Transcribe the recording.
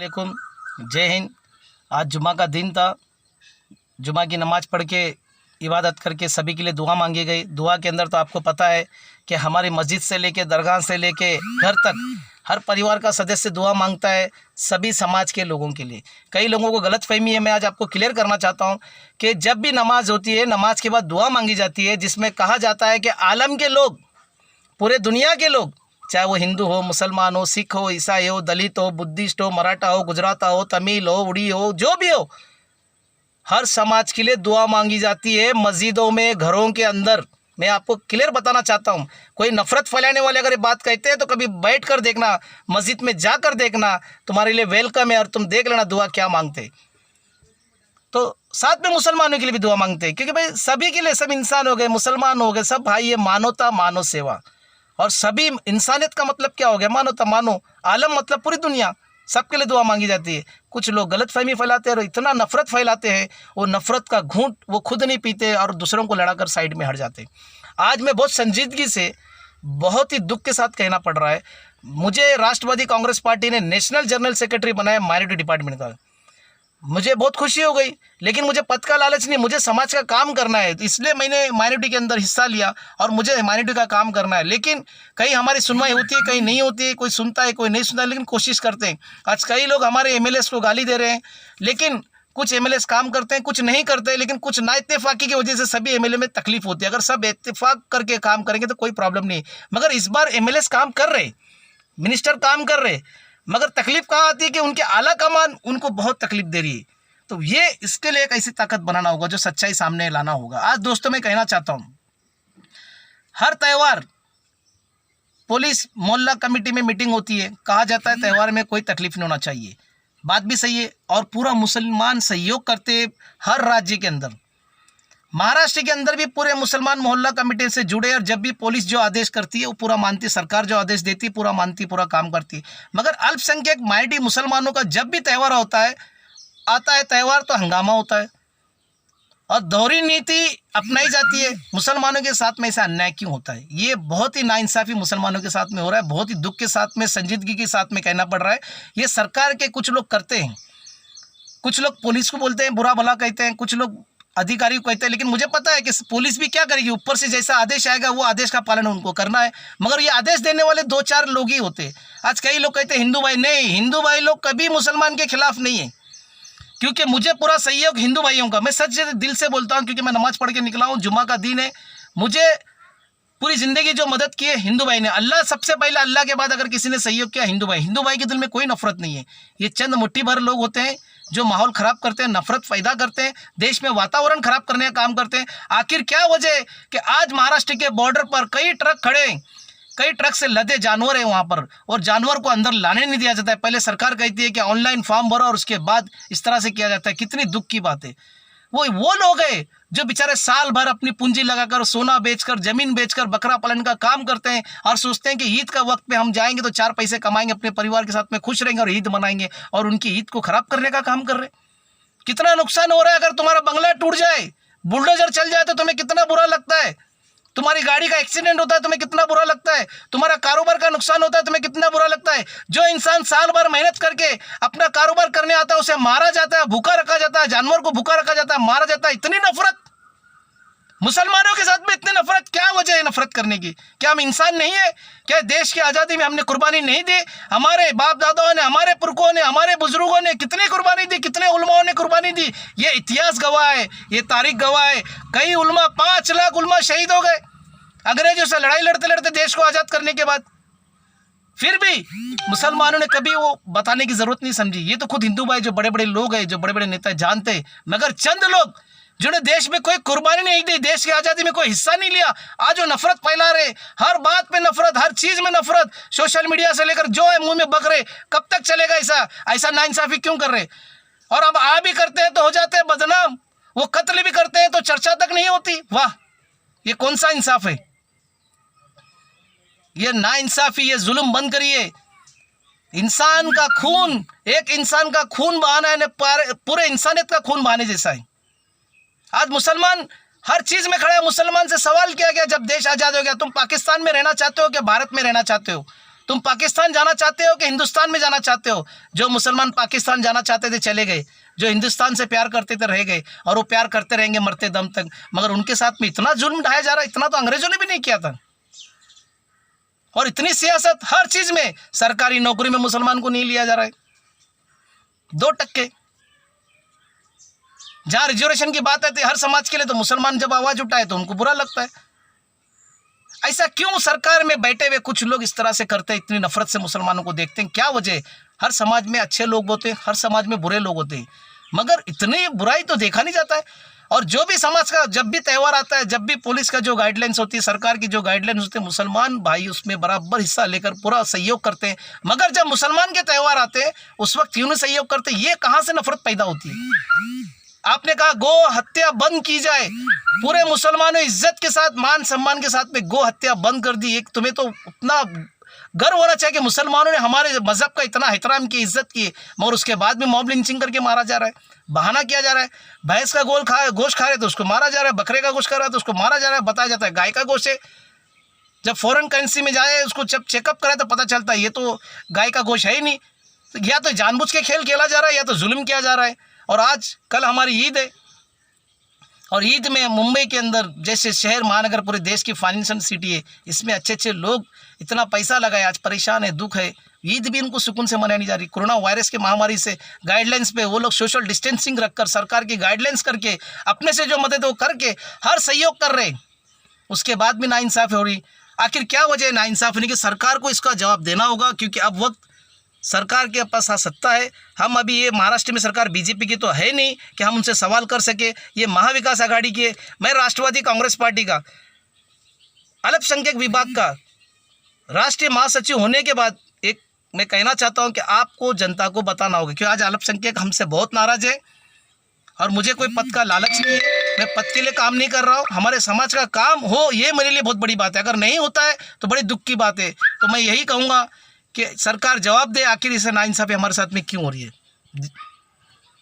वालेकुम, जय हिंद। आज जुमा का दिन था। जुमा की नमाज़ पढ़ के इबादत करके सभी के लिए दुआ मांगी गई। दुआ के अंदर तो आपको पता है कि हमारी मस्जिद से लेके दरगाह से लेके घर तक हर परिवार का सदस्य दुआ मांगता है, सभी समाज के लोगों के लिए। कई लोगों को गलतफहमी है, मैं आज आपको क्लियर करना चाहता हूं कि जब भी नमाज होती है, नमाज के बाद दुआ मांगी जाती है, जिसमें कहा जाता है कि आलम के लोग, पूरे दुनिया के लोग, चाहे वो हिंदू हो, मुसलमान हो, सिख हो, ईसाई हो, दलित हो, बुद्धिस्ट हो, मराठा हो, गुजराता हो, तमिल हो, उड़ी हो, जो भी हो, हर समाज के लिए दुआ मांगी जाती है मस्जिदों में, घरों के अंदर। मैं आपको क्लियर बताना चाहता हूँ, कोई नफरत फैलाने वाले अगर ये बात कहते हैं तो कभी बैठ कर देखना, मस्जिद में जाकर देखना, तुम्हारे लिए वेलकम है और तुम देख लेना दुआ क्या मांगते। तो साथ में मुसलमानों के लिए भी दुआ मांगते हैं, क्योंकि भाई सभी के लिए, सब इंसान हो गए, मुसलमान हो गए, सब भाई है। मानवता, मानव सेवा और सभी इंसानियत का मतलब क्या हो गया? मानवता, मानो आलम मतलब पूरी दुनिया, सबके लिए दुआ मांगी जाती है। कुछ लोग गलतफहमी फैलाते हैं और इतना नफरत फैलाते हैं, वो नफरत का घूंट वो खुद नहीं पीते और दूसरों को लड़ाकर साइड में हट जाते हैं। आज मैं बहुत संजीदगी से, बहुत ही दुख के साथ कहना पड़ रहा है, मुझे राष्ट्रवादी कांग्रेस पार्टी ने नेशनल जनरल सेक्रेटरी बनाया माइनॉरिटी डिपार्टमेंट का। मुझे बहुत खुशी हो गई, लेकिन मुझे पद का लालच नहीं, मुझे समाज का काम करना है, इसलिए मैंने माइनॉरिटी के अंदर हिस्सा लिया और मुझे माइनॉरिटी का काम करना है। लेकिन कहीं हमारी सुनवाई होती है, कहीं नहीं होती है, कोई सुनता है, कोई नहीं सुनता है, लेकिन कोशिश करते हैं। आज कई लोग हमारे एमएलएस को गाली दे रहे हैं, लेकिन कुछ एमएलएस काम करते हैं, कुछ नहीं करते, लेकिन कुछ ना इत्तेफाकी की वजह से सभी एमएलए में तकलीफ होती है। अगर सब इत्तेफाक करके काम करेंगे तो कोई प्रॉब्लम नहीं, मगर इस बार एमएलएस काम कर रहे, मिनिस्टर काम कर रहे, मगर तकलीफ कहाँ आती है कि उनके आला कमान उनको बहुत तकलीफ दे रही है। तो ये इसके लिए एक ऐसी ताकत बनाना होगा जो सच्चाई सामने लाना होगा। आज दोस्तों मैं कहना चाहता हूँ, हर त्यौहार पुलिस मोहल्ला कमेटी में मीटिंग होती है, कहा जाता है त्यौहार में कोई तकलीफ नहीं होना चाहिए, बात भी सही है और पूरा मुसलमान सहयोग करते हर राज्य के अंदर। महाराष्ट्र के अंदर भी पूरे मुसलमान मोहल्ला कमेटी से जुड़े और जब भी पुलिस जो आदेश करती है वो पूरा मानती, सरकार जो आदेश देती है पूरा मानती, पूरा काम करती है। मगर अल्पसंख्यक माइनॉरिटी मुसलमानों का जब भी त्यौहार आता है त्यौहार तो हंगामा होता है और दोहरी नीति अपनाई जाती है। मुसलमानों के साथ में ऐसा अन्याय क्यों होता है? ये बहुत ही नाइंसाफ़ी मुसलमानों के साथ में हो रहा है, बहुत ही दुख के साथ में, संजीदगी के साथ में कहना पड़ रहा है। ये सरकार के कुछ लोग करते हैं, कुछ लोग पुलिस को बोलते हैं, बुरा भला कहते हैं, कुछ लोग अधिकारी को कहते हैं, लेकिन मुझे पता है कि पुलिस भी क्या करेगी, ऊपर से जैसा आदेश आएगा वो आदेश का पालन उनको करना है। मगर ये आदेश देने वाले 2-4 लोग ही होते हैं। आज कई लोग कहते हैं हिंदू भाई, नहीं, हिंदू भाई लोग कभी मुसलमान के खिलाफ नहीं है, क्योंकि मुझे पूरा सहयोग हिंदू भाइयों का, मैं सच दिल से बोलता हूँ, क्योंकि मैं नमाज़ पढ़ के निकला हूँ, जुमा का दिन है। मुझे पूरी ज़िंदगी जो मदद की है हिंदू भाई ने, अल्लाह सबसे पहले, अल्लाह के बाद अगर किसी ने सहयोग किया हिंदू भाई। हिंदू भाई के दिल में कोई नफरत नहीं है। ये चंद मुट्ठी भर लोग होते हैं जो माहौल ख़राब करते हैं, नफरत पैदा करते हैं, देश में वातावरण ख़राब करने का काम करते हैं। आखिर क्या वजह है कि आज महाराष्ट्र के बॉर्डर पर कई ट्रक खड़े हैं, कई ट्रक से लदे जानवर हैं वहाँ पर, और जानवर को अंदर लाने नहीं दिया जाता है। पहले सरकार कहती है कि ऑनलाइन फॉर्म भरो और उसके बाद इस तरह से किया जाता है। कितनी दुख की बात है। वो लोग हैं जो बेचारे साल भर अपनी पूंजी लगाकर, सोना बेचकर, जमीन बेचकर बकरा पालन का काम करते हैं और सोचते हैं कि ईद का वक्त पे हम जाएंगे तो 4 पैसे कमाएंगे, अपने परिवार के साथ में खुश रहेंगे और ईद मनाएंगे, और उनकी ईद को खराब करने का काम कर रहे हैं। कितना नुकसान हो रहा है। अगर तुम्हारा बंगला टूट जाए, बुलडोजर चल जाए तो तुम्हें कितना बुरा लगता है। तुम्हारी गाड़ी का एक्सीडेंट होता है तुम्हें कितना बुरा लगता है। तुम्हारा कारोबार का नुकसान होता है तुम्हें कितना बुरा लगता है। जो इंसान साल भर मेहनत करके अपना कारोबार करने आता है उसे मारा जाता है, भूखा रखा जाता है, जानवर को भूखा रखा जाता है, मारा जाता है। इतनी नफरत मुसलमानों के साथ में, इतनी नफरत, क्या वजह है नफरत करने की? क्या हम इंसान नहीं है? क्या देश की आज़ादी में हमने कुर्बानी नहीं दी? हमारे बाप दादाओं ने, हमारे पुरखों ने, हमारे बुजुर्गों ने कितनी कुर्बानी दी, कितने उलमाओं ने कुर्बानी दी। ये इतिहास गवाह है, ये तारीख गवाह है। कई उलमा, 5 लाख उलमा शहीद हो गए अंग्रेजों से लड़ाई लड़ते लड़ते देश को आज़ाद करने के बाद। फिर भी मुसलमानों ने कभी वो बताने की जरूरत नहीं समझी। ये तो खुद हिंदू भाई, जो बड़े बड़े लोग हैं, जो बड़े बड़े नेता जानते हैं, मगर चंद लोग जिन्होंने देश में कोई कुर्बानी नहीं दी, देश की आज़ादी में कोई हिस्सा नहीं लिया, आज वो नफरत फैला रहे। हर बात पे नफरत, हर चीज़ में नफरत, सोशल मीडिया से लेकर जो है मुंह में बक रहे। कब तक चलेगा ऐसा नाइंसाफ़ी क्यों कर रहे? और अब आ भी करते हैं तो हो जाते हैं बदनाम, वो कत्ल भी करते हैं तो चर्चा तक नहीं होती। वाह, ये कौन सा इंसाफ है? ये नाइंसाफ़ी, ये जुल्म बंद करिए। इंसान का खून, एक इंसान का खून बहाना है पूरे इंसानियत का खून बहाने जैसा है। आज मुसलमान हर चीज़ में खड़ा है। मुसलमान से सवाल किया गया जब देश आज़ाद हो गया, तुम पाकिस्तान में रहना चाहते हो कि भारत में रहना चाहते हो? तुम पाकिस्तान जाना चाहते हो कि हिंदुस्तान में जाना चाहते हो? जो मुसलमान पाकिस्तान जाना चाहते थे चले गए, जो हिंदुस्तान से प्यार करते थे रह गए, और वो प्यार करते रहेंगे मरते दम तक। मगर उनके साथ में इतना जुल्म ढाया जा रहा है, इतना तो अंग्रेजों ने भी नहीं किया था। और इतनी सियासत हर चीज में, सरकारी नौकरी में मुसलमान को नहीं लिया जा रहा है, 2%। जहां रिजर्वेशन की बात आती है हर समाज के लिए, तो मुसलमान जब आवाज उठाए तो उनको बुरा लगता है। ऐसा क्यों सरकार में बैठे हुए कुछ लोग इस तरह से करते हैं, इतनी नफरत से मुसलमानों को देखते हैं? क्या वजह? हर समाज में अच्छे लोग होते हैं, हर समाज में बुरे लोग होते हैं, मगर इतनी बुराई तो देखा नहीं जाता है। और जो भी समाज का जब भी त्यौहार आता है, जब भी पुलिस का जो गाइडलाइंस होती है, सरकार की जो गाइडलाइंस होती है, मुसलमान भाई उसमें बराबर हिस्सा लेकर पूरा सहयोग करते हैं। मगर जब मुसलमान के त्यौहार आते हैं उस वक्त क्यों नहीं सहयोग करते? ये कहाँ से नफरत पैदा होती है? आपने कहा गो हत्या बंद की जाए, पूरे मुसलमानों इज्जत के साथ मान सम्मान के साथ में गो हत्या बंद कर दी। एक तुम्हें तो उतना गर्व होना चाहिए कि मुसलमानों ने हमारे मजहब का इतना एहतराम की, इज्जत की, मगर उसके बाद भी मॉब लिंचिंग करके मारा जा रहा है, बहाना किया जा रहा है। भैंस का गोश्त खा रहे तो उसको मारा जा रहा है, बकरे का गोश्त खा रहा है तो उसको मारा जा रहा है। बताया जाता है गाय का गोश्त है, जब फॉरेन करेंसी में जाए उसको जब चेकअप कराए तो पता चलता है ये तो गाय का गोश्त है ही नहीं। तो या तो जानबूझ के खेल खेला जा रहा है या तो जुल्म किया जा रहा है। और आज कल हमारी ईद है, और ईद में मुंबई के अंदर जैसे शहर महानगर पूरे देश की फाइनेंशियल सिटी है, इसमें अच्छे अच्छे लोग इतना पैसा लगाए, आज परेशान है, दुख है। ईद भी इनको सुकून से मनाई नहीं जा रही। कोरोना वायरस के महामारी से गाइडलाइंस पे वो लोग सोशल डिस्टेंसिंग रखकर, सरकार की गाइडलाइंस करके, अपने से जो मदद वो करके हर सहयोग कर रहे, उसके बाद भी नाइंसाफ़ी हो रही। आखिर क्या वजह है नाइंसाफ़ी होने की? सरकार को इसका जवाब देना होगा, क्योंकि अब वक्त सरकार के पास सत्ता है। हम अभी ये महाराष्ट्र में सरकार बीजेपी की तो है नहीं कि हम उनसे सवाल कर सके। ये महाविकास आघाड़ी की है। मैं राष्ट्रवादी कांग्रेस पार्टी का अल्पसंख्यक विभाग का राष्ट्रीय महासचिव होने के बाद एक मैं कहना चाहता हूं कि आपको जनता को बताना होगा, क्योंकि आज अल्पसंख्यक हमसे बहुत नाराज है और मुझे कोई पद का लालच नहीं है। मैं पद के लिए काम नहीं कर रहा हूँ, हमारे समाज का काम हो ये मेरे लिए बहुत बड़ी बात है। अगर नहीं होता है तो बड़ी दुख की बात है। तो मैं यही कहूँगा कि सरकार जवाब दे, आखिर इसे नाइंसाफ़ी हमारे साथ में क्यों हो रही है।